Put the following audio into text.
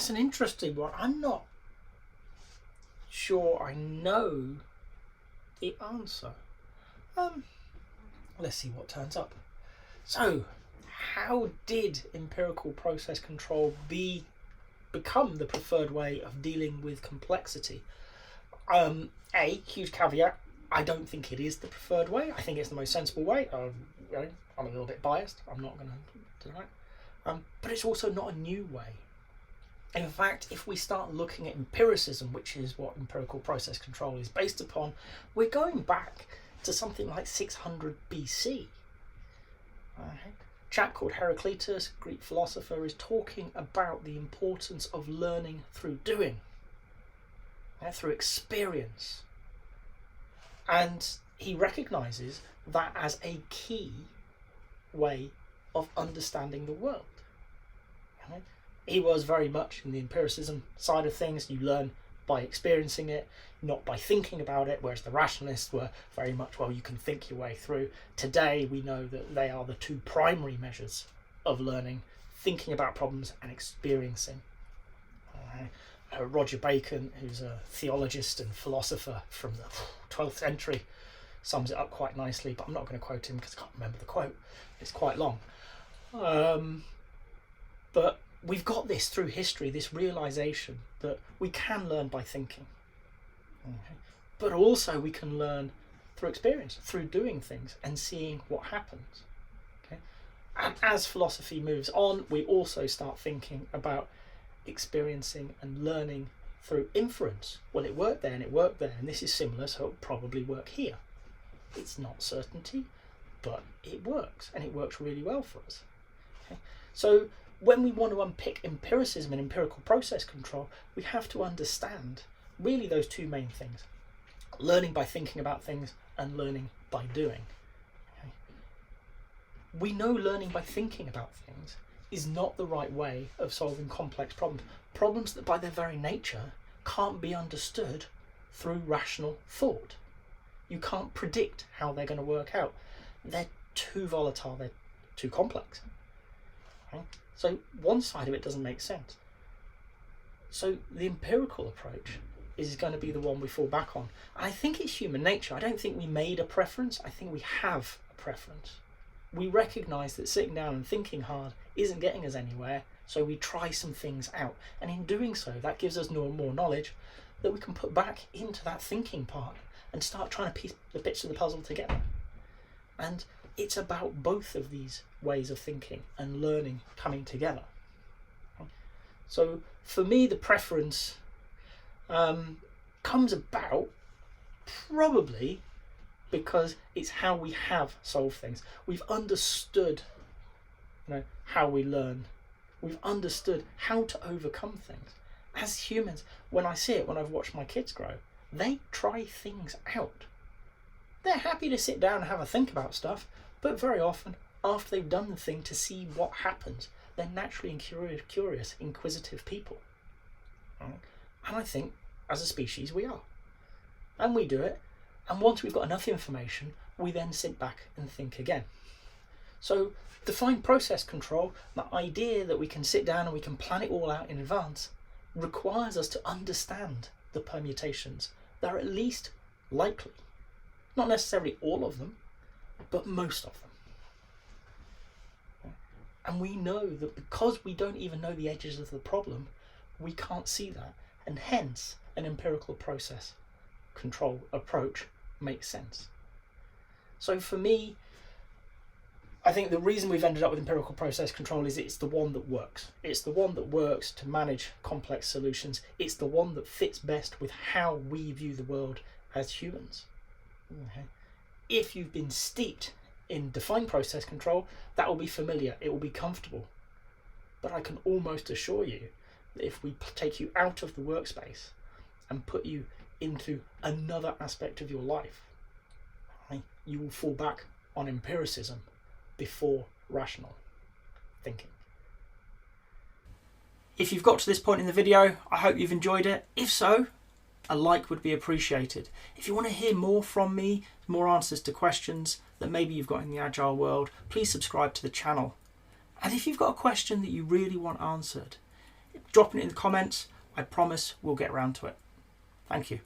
That's an interesting one. I'm not sure I know the answer. Let's see what turns up. So, how did empirical process control become the preferred way of dealing with complexity? Huge caveat, I don't think it is the preferred way. I think it's the most sensible way. I'm a little bit biased, I'm not going to deny it. But it's also not a new way. In fact, if we start looking at empiricism, which is what empirical process control is based upon, we're going back to something like 600 BC. A chap called Heraclitus, Greek philosopher, is talking about the importance of learning through doing, through experience. And he recognises that as a key way of understanding the world. He was very much in the empiricism side of things. You learn by experiencing it, not by thinking about it, whereas the rationalists were very much, well, you can think your way through. Today we know that they are the two primary measures of learning: thinking about problems and experiencing. Roger Bacon, who's a theologist and philosopher from the 12th century, sums it up quite nicely, but I'm not going to quote him because I can't remember the quote. It's quite long. But we've got this through history, this realisation that we can learn by thinking. But also we can learn through experience, through doing things and seeing what happens. And as philosophy moves on, we also start thinking about experiencing and learning through inference. Well, it worked there and it worked there, and this is similar, so it'll probably work here. It's not certainty, but it works, and it works really well for us. So when we want to unpick empiricism and empirical process control, we have to understand really those two main things: learning by thinking about things and learning by doing. We know learning by thinking about things is not the right way of solving complex problems that by their very nature can't be understood through rational thought. You can't predict how they're going to work out. They're too volatile, they're too complex. So one side of it doesn't make sense. So the empirical approach is going to be the one we fall back on. And I think it's human nature. I don't think we made a preference. I think we have a preference. We recognise that sitting down and thinking hard isn't getting us anywhere, so we try some things out. And in doing so, that gives us more knowledge that we can put back into that thinking part and start trying to piece the bits of the puzzle together. And it's about both of these ways of thinking and learning coming together. So for me, the preference comes about probably because it's how we have solved things. We've understood, how we learn. We've understood how to overcome things. As humans, when I see it, when I've watched my kids grow, they try things out. They're happy to sit down and have a think about stuff, but very often, after they've done the thing to see what happens, they're naturally curious, inquisitive people. And I think, as a species, we are. And we do it, and once we've got enough information, we then sit back and think again. So, defined process control, the idea that we can sit down and we can plan it all out in advance, requires us to understand the permutations that are at least likely. Not necessarily all of them, but most of them. And we know that because we don't even know the edges of the problem, we can't see that, and hence an empirical process control approach makes sense. So for me, I think the reason we've ended up with empirical process control is it's the one that works. It's the one that works to manage complex solutions. It's the one that fits best with how we view the world as humans. If you've been steeped in defined process control, that will be familiar, it will be comfortable. But I can almost assure you that if we take you out of the workspace and put you into another aspect of your life, you will fall back on empiricism before rational thinking. If you've got to this point in the video, I hope you've enjoyed it. If so, a like would be appreciated. If you want to hear more from me, more answers to questions that maybe you've got in the Agile world, please subscribe to the channel. And if you've got a question that you really want answered, dropping it in the comments. I promise we'll get around to it. Thank you.